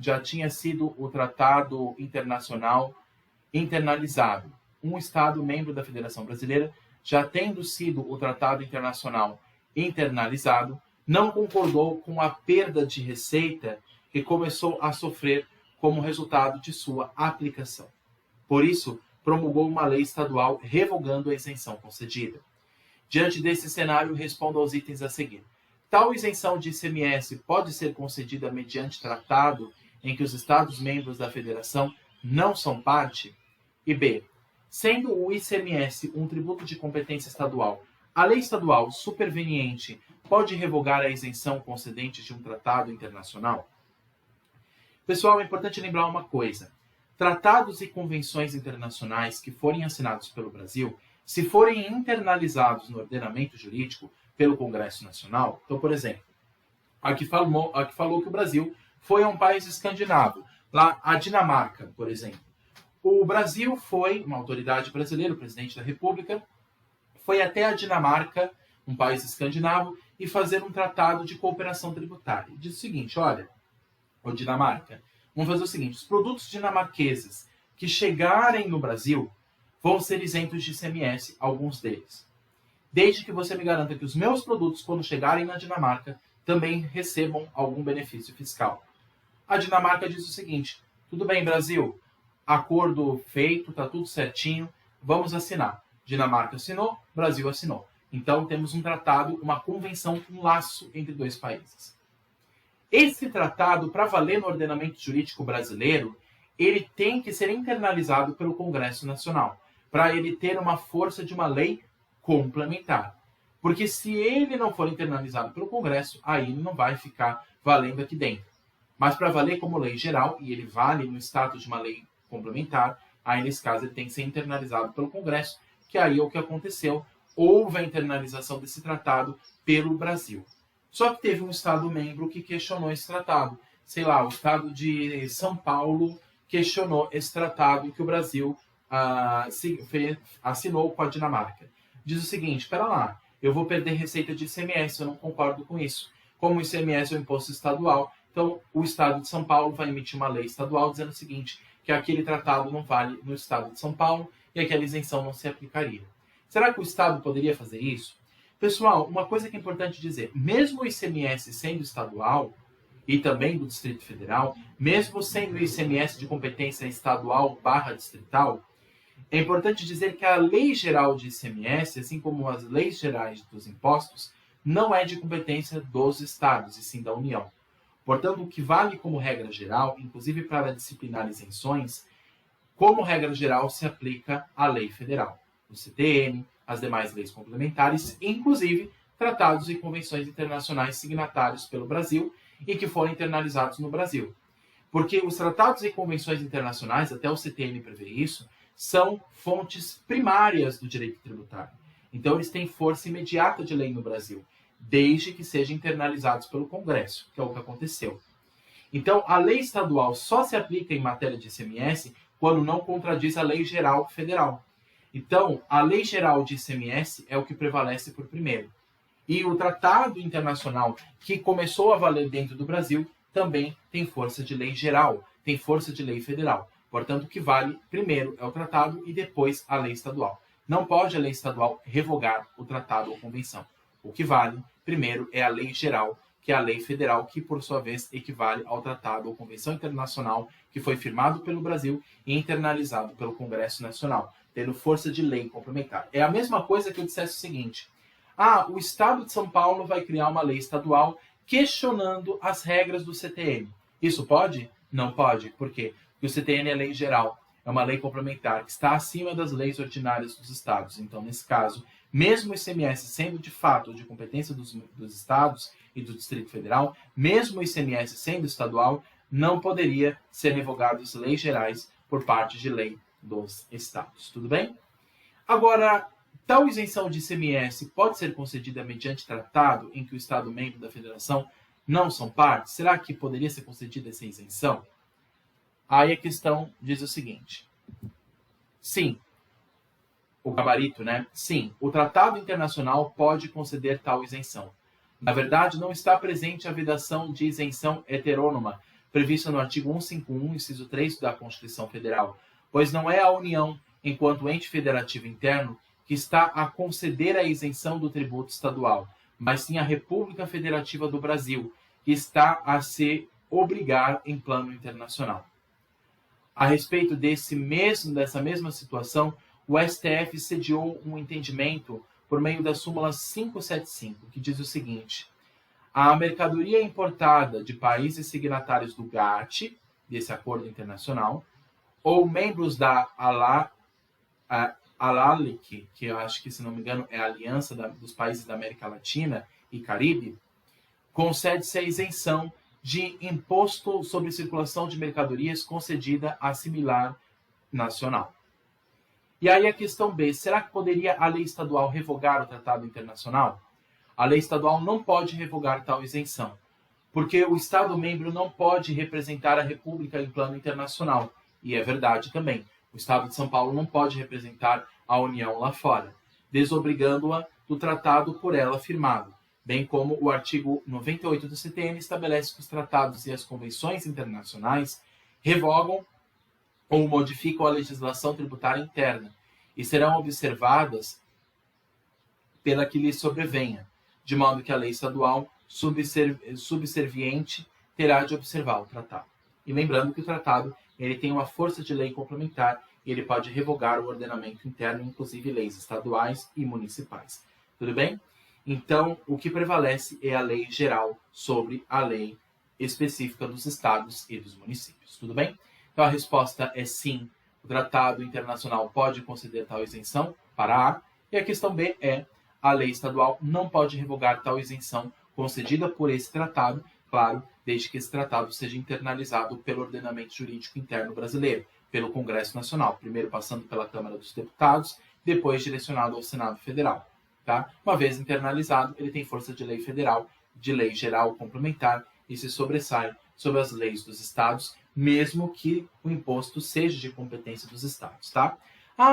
o Tratado Internacional internalizado. Um Estado membro da Federação Brasileira, já tendo sido o Tratado Internacional internalizado, não concordou com a perda de receita que começou a sofrer como resultado de sua aplicação. Por isso, promulgou uma lei estadual revogando a isenção concedida. Diante desse cenário, respondo aos itens a seguir. Tal isenção de ICMS pode ser concedida mediante tratado em que os Estados-membros da Federação não são parte? E B. Sendo o ICMS um tributo de competência estadual, a lei estadual superveniente pode revogar a isenção concedente de um tratado internacional? Pessoal, é importante lembrar uma coisa. Tratados e convenções internacionais que forem assinados pelo Brasil, se forem internalizados no ordenamento jurídico pelo Congresso Nacional, então, por exemplo, aqui falou que o Brasil foi um país escandinavo, lá a Dinamarca, por exemplo. O Brasil foi, uma autoridade brasileira, o presidente da República, foi até a Dinamarca, um país escandinavo, e fazer um tratado de cooperação tributária. Diz o seguinte, olha, ô Dinamarca, vamos fazer o seguinte, os produtos dinamarqueses que chegarem no Brasil vão ser isentos de ICMS, alguns deles. Desde que você me garanta que os meus produtos, quando chegarem na Dinamarca, também recebam algum benefício fiscal. A Dinamarca diz o seguinte, tudo bem, Brasil, acordo feito, está tudo certinho, vamos assinar. Dinamarca assinou, Brasil assinou. Então temos um tratado, uma convenção, um laço entre dois países. Esse tratado, para valer no ordenamento jurídico brasileiro, ele tem que ser internalizado pelo Congresso Nacional, para ele ter uma força de uma lei complementar. Porque se ele não for internalizado pelo Congresso, aí ele não vai ficar valendo aqui dentro. Mas para valer como lei geral, e ele vale no status de uma lei complementar, aí nesse caso ele tem que ser internalizado pelo Congresso, que aí é o que aconteceu. Houve a internalização desse tratado pelo Brasil. Só que teve um Estado-membro que questionou esse tratado. Sei lá, o Estado de São Paulo questionou esse tratado que o Brasil assinou com a Dinamarca. Diz o seguinte, espera lá, eu vou perder receita de ICMS, eu não concordo com isso. Como o ICMS é um imposto estadual, então o Estado de São Paulo vai emitir uma lei estadual dizendo o seguinte, que aquele tratado não vale no Estado de São Paulo e aquela isenção não se aplicaria. Será que o Estado poderia fazer isso? Pessoal, uma coisa que é importante dizer, mesmo o ICMS sendo estadual e também do Distrito Federal, mesmo sendo o ICMS de competência estadual / distrital, é importante dizer que a Lei Geral de ICMS, assim como as leis gerais dos impostos, não é de competência dos estados, e sim da União. Portanto, o que vale como regra geral, inclusive para disciplinar isenções, como regra geral se aplica à lei federal, o CTN, as demais leis complementares, inclusive tratados e convenções internacionais signatários pelo Brasil e que foram internalizados no Brasil. Porque os tratados e convenções internacionais, até o CTN prevê isso, são fontes primárias do direito tributário. Então, eles têm força imediata de lei no Brasil, desde que sejam internalizados pelo Congresso, que é o que aconteceu. Então, a lei estadual só se aplica em matéria de ICMS quando não contradiz a lei geral federal. Então, a lei geral de ICMS é o que prevalece por primeiro. E o tratado internacional que começou a valer dentro do Brasil também tem força de lei geral, tem força de lei federal. Portanto, o que vale primeiro é o tratado e depois a lei estadual. Não pode a lei estadual revogar o tratado ou convenção. O que vale primeiro é a lei geral, que é a lei federal, que por sua vez equivale ao tratado ou convenção internacional que foi firmado pelo Brasil e internalizado pelo Congresso Nacional, tendo força de lei complementar. É a mesma coisa que eu dissesse o seguinte: o Estado de São Paulo vai criar uma lei estadual questionando as regras do CTN. Isso pode? Não pode. Por quê? Porque o CTN é lei geral, é uma lei complementar que está acima das leis ordinárias dos estados. Então, nesse caso, mesmo o ICMS sendo de fato de competência dos estados e do Distrito Federal, mesmo o ICMS sendo estadual, não poderia ser revogado as leis gerais por parte de lei dos estados. Tudo bem? Agora, tal isenção de ICMS pode ser concedida mediante tratado em que o Estado membro da Federação não são partes? Será que poderia ser concedida essa isenção? Aí a questão diz o seguinte: sim, o gabarito, né? Sim, o Tratado Internacional pode conceder tal isenção. Na verdade, não está presente a vedação de isenção heterônoma, prevista no artigo 151, inciso 3 da Constituição Federal, pois não é a União, enquanto ente federativo interno, que está a conceder a isenção do tributo estadual, mas sim a República Federativa do Brasil, que está a se obrigar em plano internacional. A respeito dessa mesma situação, o STF sediou um entendimento por meio da súmula 575, que diz o seguinte: a mercadoria importada de países signatários do GATT, desse acordo internacional, ou membros da ALALIC, que eu acho que, se não me engano, é a Aliança dos Países da América Latina e Caribe, concede-se a isenção de imposto sobre circulação de mercadorias concedida a similar nacional. E aí a questão B: será que poderia a lei estadual revogar o tratado internacional? A lei estadual não pode revogar tal isenção, porque o Estado membro não pode representar a República em plano internacional. E é verdade também. O Estado de São Paulo não pode representar a União lá fora, desobrigando-a do tratado por ela firmado, bem como o artigo 98 do CTN estabelece que os tratados e as convenções internacionais revogam ou modificam a legislação tributária interna e serão observadas pela que lhes sobrevenha, de modo que a lei estadual subserviente terá de observar o tratado. E lembrando que o tratado ele tem uma força de lei complementar e ele pode revogar o ordenamento interno, inclusive leis estaduais e municipais. Tudo bem? Então, o que prevalece é a lei geral sobre a lei específica dos estados e dos municípios. Tudo bem? Então, a resposta é sim, o tratado internacional pode conceder tal isenção para A. E a questão B é: a lei estadual não pode revogar tal isenção concedida por esse tratado, claro, desde que esse tratado seja internalizado pelo ordenamento jurídico interno brasileiro, pelo Congresso Nacional, primeiro passando pela Câmara dos Deputados, depois direcionado ao Senado Federal. Tá? Uma vez internalizado, ele tem força de lei federal, de lei geral complementar, e se sobressai sobre as leis dos estados, mesmo que o imposto seja de competência dos estados. Tá?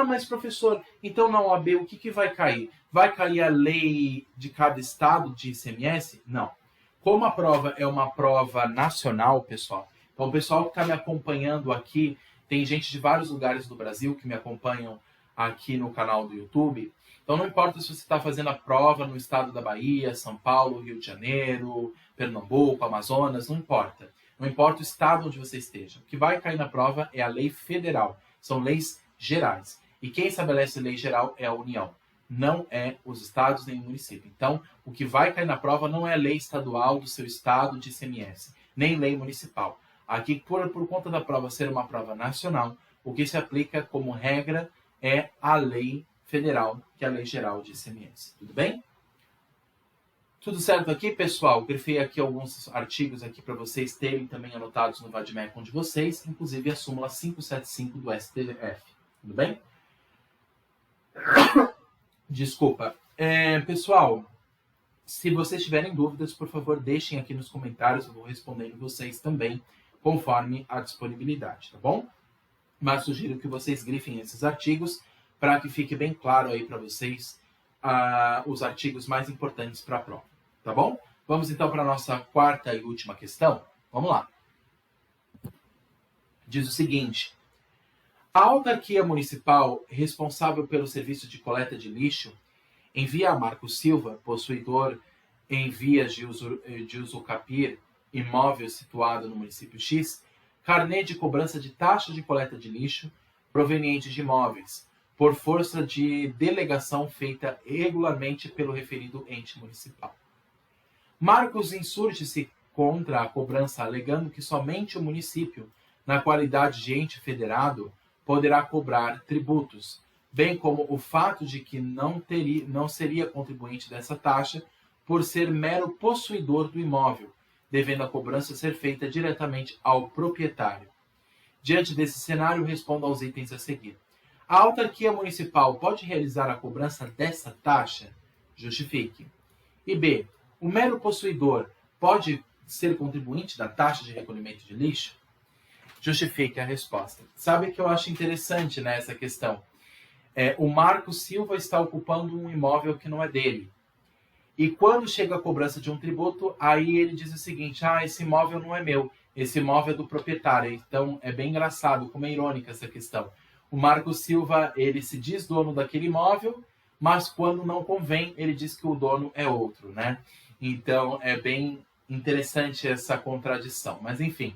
Mas professor, então na OAB o que vai cair? Vai cair a lei de cada estado de ICMS? Não. Como a prova é uma prova nacional, pessoal, então o pessoal que está me acompanhando aqui, tem gente de vários lugares do Brasil que me acompanham aqui no canal do YouTube. Então não importa se você está fazendo a prova no estado da Bahia, São Paulo, Rio de Janeiro, Pernambuco, Amazonas, não importa. Não importa o estado onde você esteja. O que vai cair na prova é a lei federal. São leis gerais. E quem estabelece lei geral é a União. Não é os estados nem o município. Então, o que vai cair na prova não é a lei estadual do seu estado de ICMS, nem lei municipal. Aqui, por conta da prova ser uma prova nacional, o que se aplica como regra é a lei federal, que é a lei geral de ICMS. Tudo bem? Tudo certo aqui, pessoal? Grifei aqui alguns artigos aqui para vocês terem também anotados no Vademecum de vocês, inclusive a súmula 575 do STF. Tudo bem? Desculpa. Pessoal, se vocês tiverem dúvidas, por favor, deixem aqui nos comentários, eu vou respondendo vocês também, conforme a disponibilidade, tá bom? Mas sugiro que vocês grifem esses artigos para que fique bem claro aí para vocês os artigos mais importantes para a prova, tá bom? Vamos então para a nossa quarta e última questão. Vamos lá. Diz o seguinte: a autarquia municipal responsável pelo serviço de coleta de lixo envia a Marcos Silva, possuidor em vias de usucapir, imóvel situado no município X, carnê de cobrança de taxa de coleta de lixo proveniente de imóveis, por força de delegação feita regularmente pelo referido ente municipal. Marcos insurge-se contra a cobrança, alegando que somente o município, na qualidade de ente federado, poderá cobrar tributos, bem como o fato de que não seria contribuinte dessa taxa por ser mero possuidor do imóvel, devendo a cobrança ser feita diretamente ao proprietário. Diante desse cenário, respondo aos itens a seguir. A autarquia municipal pode realizar a cobrança dessa taxa? Justifique. E B. O mero possuidor pode ser contribuinte da taxa de recolhimento de lixo? Justifique a resposta. Sabe que eu acho interessante nessa questão? O Marcos Silva está ocupando um imóvel que não é dele. E quando chega a cobrança de um tributo, aí ele diz o seguinte: esse imóvel não é meu, esse imóvel é do proprietário. Então é bem engraçado, como é irônica essa questão. O Marcos Silva, ele se diz dono daquele imóvel, mas quando não convém, ele diz que o dono é outro, né? Então é bem interessante essa contradição. Mas enfim,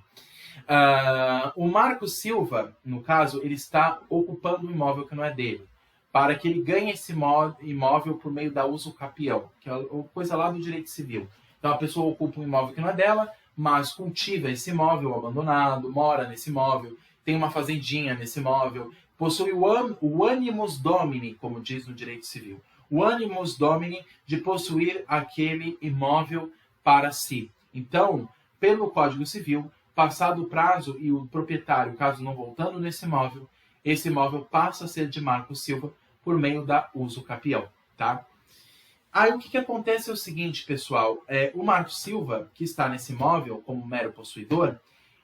o Marcos Silva, no caso, ele está ocupando um imóvel que não é dele, para que ele ganhe esse imóvel por meio da usucapião, que é coisa lá do direito civil. Então a pessoa ocupa um imóvel que não é dela, mas cultiva esse imóvel abandonado, mora nesse imóvel, tem uma fazendinha nesse imóvel, possui o animus domini, como diz no direito civil. O animus domini de possuir aquele imóvel para si. Então, pelo Código Civil, passado o prazo e o proprietário, caso não voltando nesse imóvel, esse imóvel passa a ser de Marcos Silva por meio da usucapião, tá? Aí o que acontece é o seguinte, pessoal, o Marcos Silva, que está nesse imóvel como mero possuidor,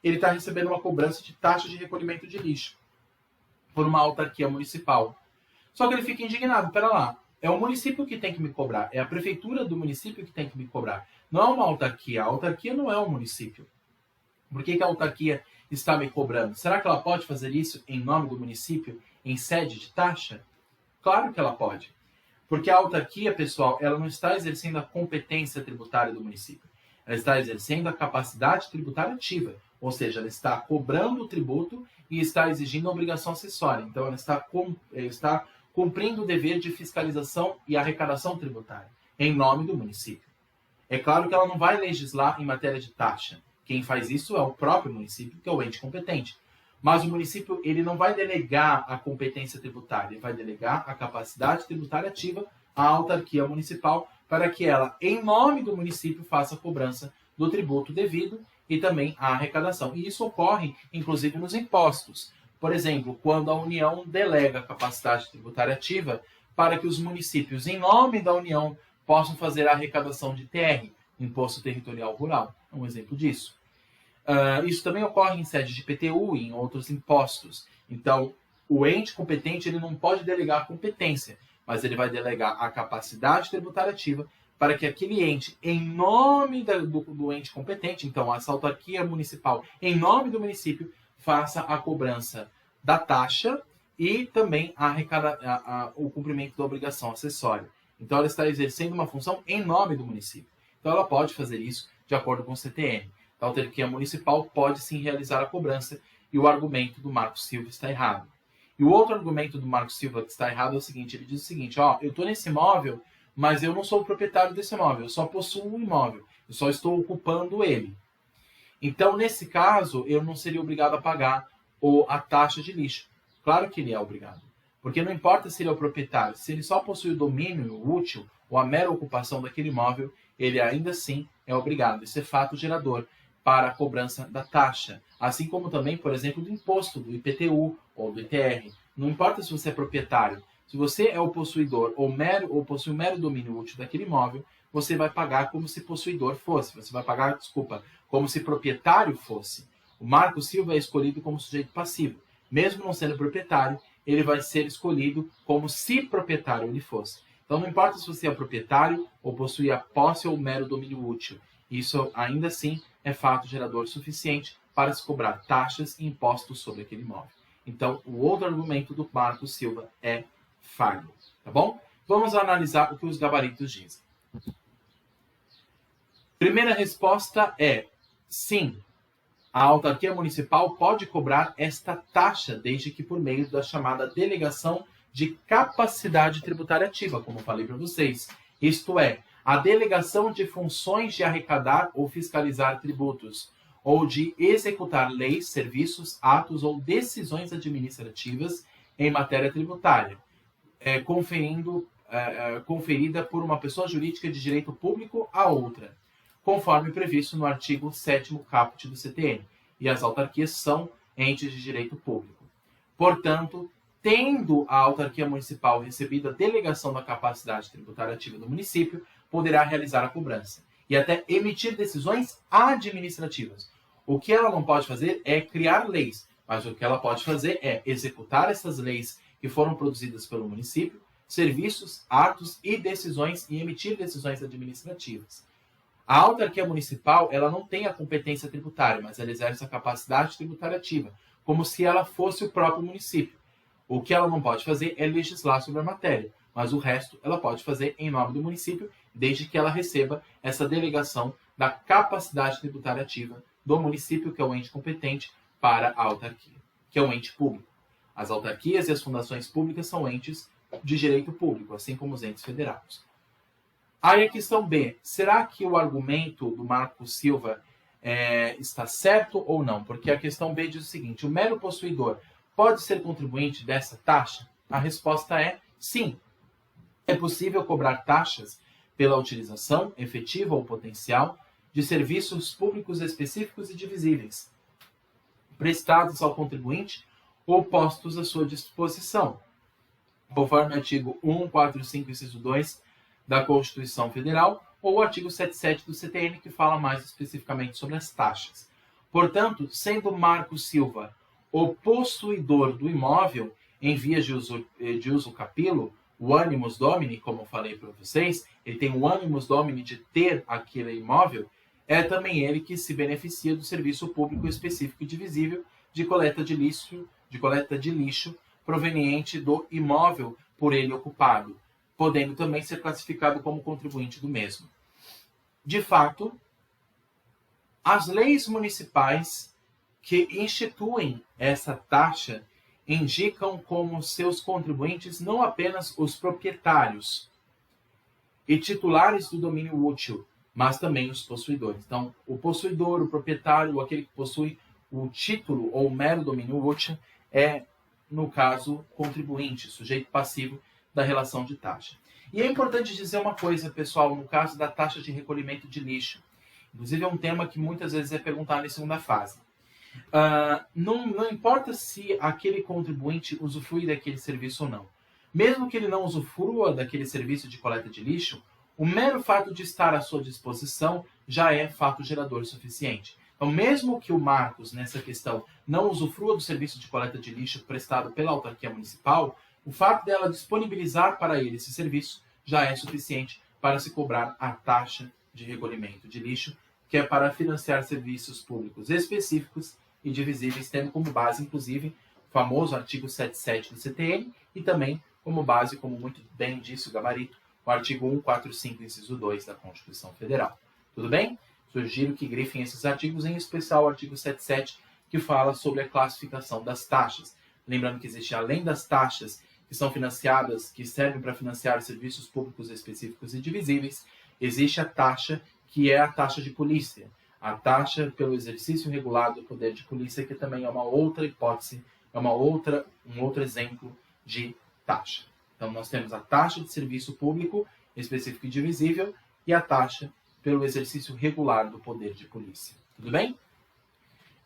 ele está recebendo uma cobrança de taxa de recolhimento de lixo por uma autarquia municipal. Só que ele fica indignado, pera lá, é o município que tem que me cobrar, é a prefeitura do município que tem que me cobrar, não é uma autarquia, a autarquia não é um município. Por que a autarquia está me cobrando? Será que ela pode fazer isso em nome do município, em sede de taxa? Claro que ela pode. Porque a autarquia, pessoal, ela não está exercendo a competência tributária do município. Ela está exercendo a capacidade tributária ativa. Ou seja, ela está cobrando o tributo e está exigindo a obrigação acessória. Então, ela está cumprindo o dever de fiscalização e arrecadação tributária em nome do município. É claro que ela não vai legislar em matéria de taxa. Quem faz isso é o próprio município, que é o ente competente. Mas o município ele não vai delegar a competência tributária, ele vai delegar a capacidade tributária ativa à autarquia municipal para que ela, em nome do município, faça a cobrança do tributo devido e também a arrecadação. E isso ocorre, inclusive, nos impostos. Por exemplo, quando a União delega a capacidade tributária ativa para que os municípios, em nome da União, possam fazer a arrecadação de TR, Imposto Territorial Rural. É um exemplo disso. Isso também ocorre em sede de IPTU e em outros impostos. Então, o ente competente ele não pode delegar a competência, mas ele vai delegar a capacidade tributária ativa para que aquele ente, em nome do ente competente, então essa autarquia municipal, em nome do município, faça a cobrança da taxa e também o cumprimento da obrigação acessória. Então, ela está exercendo uma função em nome do município. Então, ela pode fazer isso de acordo com o CTN. A autarquia municipal pode sim realizar a cobrança e o argumento do Marcos Silva está errado. E o outro argumento do Marcos Silva que está errado é o seguinte, ele diz o seguinte, eu estou nesse imóvel, mas eu não sou o proprietário desse imóvel, eu só possuo um imóvel, eu só estou ocupando ele. Então, nesse caso, eu não seria obrigado a pagar a taxa de lixo. Claro que ele é obrigado, Porque não importa se ele é o proprietário, se ele só possui o domínio útil ou a mera ocupação daquele imóvel, ele ainda assim é obrigado. Isso é fato gerador para a cobrança da taxa. Assim como também, por exemplo, do imposto, do IPTU ou do ITR. Não importa se você é proprietário, se você é o possuidor ou possui o mero domínio útil daquele imóvel, você vai pagar como se possuidor fosse. Você vai pagar, como se proprietário fosse. O Marco Silva é escolhido como sujeito passivo. Mesmo não sendo proprietário, ele vai ser escolhido como se proprietário ele fosse. Então não importa se você é proprietário ou possui a posse ou o mero domínio útil. Isso ainda assim é fato gerador suficiente para se cobrar taxas e impostos sobre aquele imóvel. Então o outro argumento do Marco Silva é falho. Tá bom? Vamos analisar o que os gabaritos dizem. Primeira resposta é sim. A autarquia municipal pode cobrar esta taxa desde que por meio da chamada delegação de capacidade tributária ativa, como falei para vocês. Isto é, a delegação de funções de arrecadar ou fiscalizar tributos, ou de executar leis, serviços, atos ou decisões administrativas em matéria tributária, conferida por uma pessoa jurídica de direito público a outra, conforme previsto no artigo 7º caput do CTN, e as autarquias são entes de direito público. Portanto, tendo a autarquia municipal recebido a delegação da capacidade tributária ativa do município, poderá realizar a cobrança e até emitir decisões administrativas. O que ela não pode fazer é criar leis, mas o que ela pode fazer é executar essas leis que foram produzidas pelo município, serviços, atos e decisões, e emitir decisões administrativas. A autarquia municipal, ela não tem a competência tributária, mas ela exerce a capacidade tributária ativa, como se ela fosse o próprio município. O que ela não pode fazer é legislar sobre a matéria, mas o resto ela pode fazer em nome do município, desde que ela receba essa delegação da capacidade tributária ativa do município, que é o ente competente para a autarquia, que é um ente público. As autarquias e as fundações públicas são entes de direito público, assim como os entes federados. Aí a questão B, será que o argumento do Marco Silva está certo ou não? Porque a questão B diz o seguinte, o mero possuidor pode ser contribuinte dessa taxa? A resposta é sim. É possível cobrar taxas pela utilização, efetiva ou potencial, de serviços públicos específicos e divisíveis, prestados ao contribuinte ou postos à sua disposição, conforme o artigo 145, inciso 2, da Constituição Federal, ou o artigo 77 do CTN, que fala mais especificamente sobre as taxas. Portanto, sendo Marco Silva o possuidor do imóvel em vias de uso capilo, o animus domini, como eu falei para vocês, ele tem o animus domini de ter aquele imóvel, é também ele que se beneficia do serviço público específico e divisível de coleta de lixo proveniente do imóvel por ele ocupado, podendo também ser classificado como contribuinte do mesmo. De fato, as leis municipais que instituem essa taxa indicam como seus contribuintes não apenas os proprietários e titulares do domínio útil, mas também os possuidores. Então, o possuidor, o proprietário, aquele que possui o título ou o mero domínio útil é, no caso, contribuinte, sujeito passivo da relação de taxa. E é importante dizer uma coisa, pessoal, no caso da taxa de recolhimento de lixo. Inclusive é um tema que muitas vezes é perguntado em segunda fase. Não importa se aquele contribuinte usufrui daquele serviço ou não. Mesmo que ele não usufrua daquele serviço de coleta de lixo, o mero fato de estar à sua disposição já é fato gerador suficiente. Então, mesmo que o Marcos, nessa questão, não usufrua do serviço de coleta de lixo prestado pela autarquia municipal, o fato dela disponibilizar para ele esse serviço já é suficiente para se cobrar a taxa de recolhimento de lixo, que é para financiar serviços públicos específicos e divisíveis, tendo como base, inclusive, o famoso artigo 77 do CTN e também como base, como muito bem disse o gabarito, o artigo 145, inciso 2 da Constituição Federal. Tudo bem? Sugiro que grifem esses artigos, em especial o artigo 77, que fala sobre a classificação das taxas. Lembrando que existe, além das taxas que são financiadas, que servem para financiar serviços públicos específicos e divisíveis, existe a taxa que é a taxa de polícia, a taxa pelo exercício regulado do poder de polícia, que também é uma outra hipótese, é um outro exemplo de taxa. Então, nós temos a taxa de serviço público específico e divisível e a taxa pelo exercício regular do poder de polícia. Tudo bem?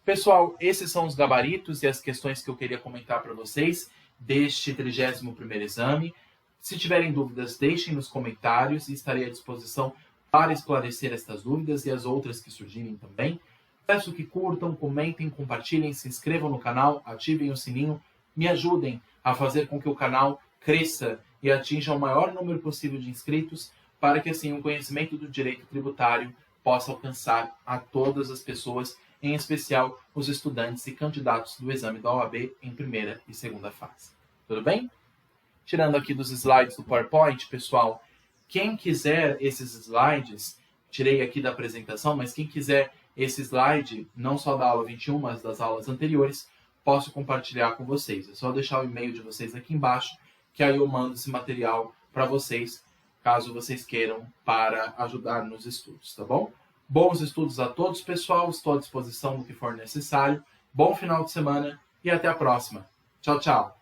Pessoal, esses são os gabaritos e as questões que eu queria comentar para vocês deste 31º exame. Se tiverem dúvidas, deixem nos comentários e estarei à disposição para esclarecer estas dúvidas e as outras que surgirem também. Peço que curtam, comentem, compartilhem, se inscrevam no canal, ativem o sininho, me ajudem a fazer com que o canal cresça e atinja o maior número possível de inscritos, para que assim o conhecimento do direito tributário possa alcançar a todas as pessoas, em especial os estudantes e candidatos do exame da OAB em primeira e segunda fase. Tudo bem? Tirando aqui dos slides do PowerPoint, pessoal, quem quiser esses slides, tirei aqui da apresentação, mas quem quiser esse slide, não só da aula 21, mas das aulas anteriores, posso compartilhar com vocês. É só deixar o e-mail de vocês aqui embaixo, que aí eu mando esse material para vocês, caso vocês queiram, para ajudar nos estudos, tá bom? Bons estudos a todos, pessoal. Estou à disposição no que for necessário. Bom final de semana e até a próxima. Tchau, tchau.